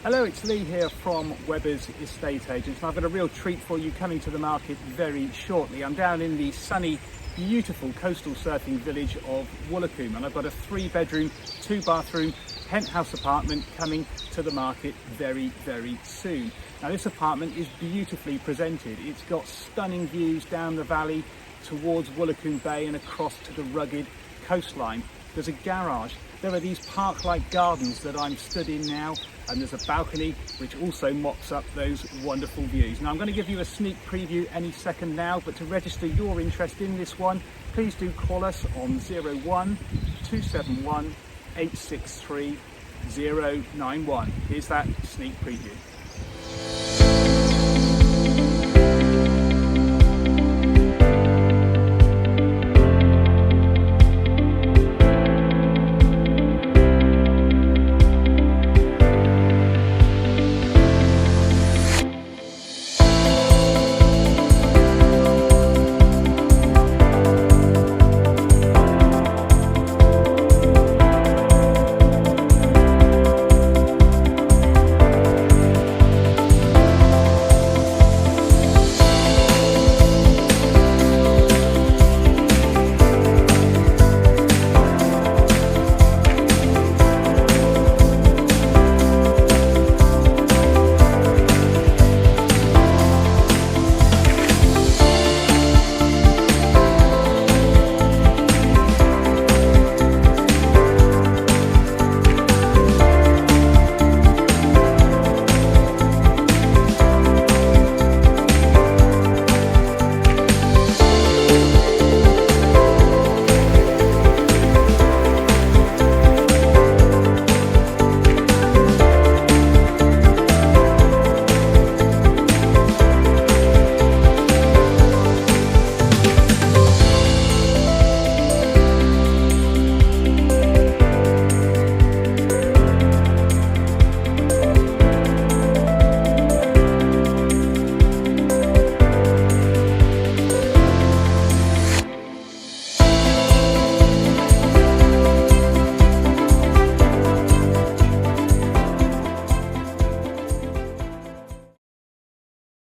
Hello, it's Lee here from Webber's Estate Agents, and I've got a real treat for you coming to the market very shortly. I'm down in the sunny, beautiful coastal surfing village of Woolacombe, and I've got a 3-bedroom, 2-bathroom penthouse apartment coming to the market very, very soon. Now, this apartment is beautifully presented. It's got stunning views down the valley towards Woolacombe Bay and across to the rugged coastline. There's a garage. There are these park-like gardens that I'm stood in now, and there's a balcony which also mops up those wonderful views. Now, I'm going to give you a sneak preview any second now, but to register your interest in this one, please do call us on 01 271 863 091. Here's that sneak preview.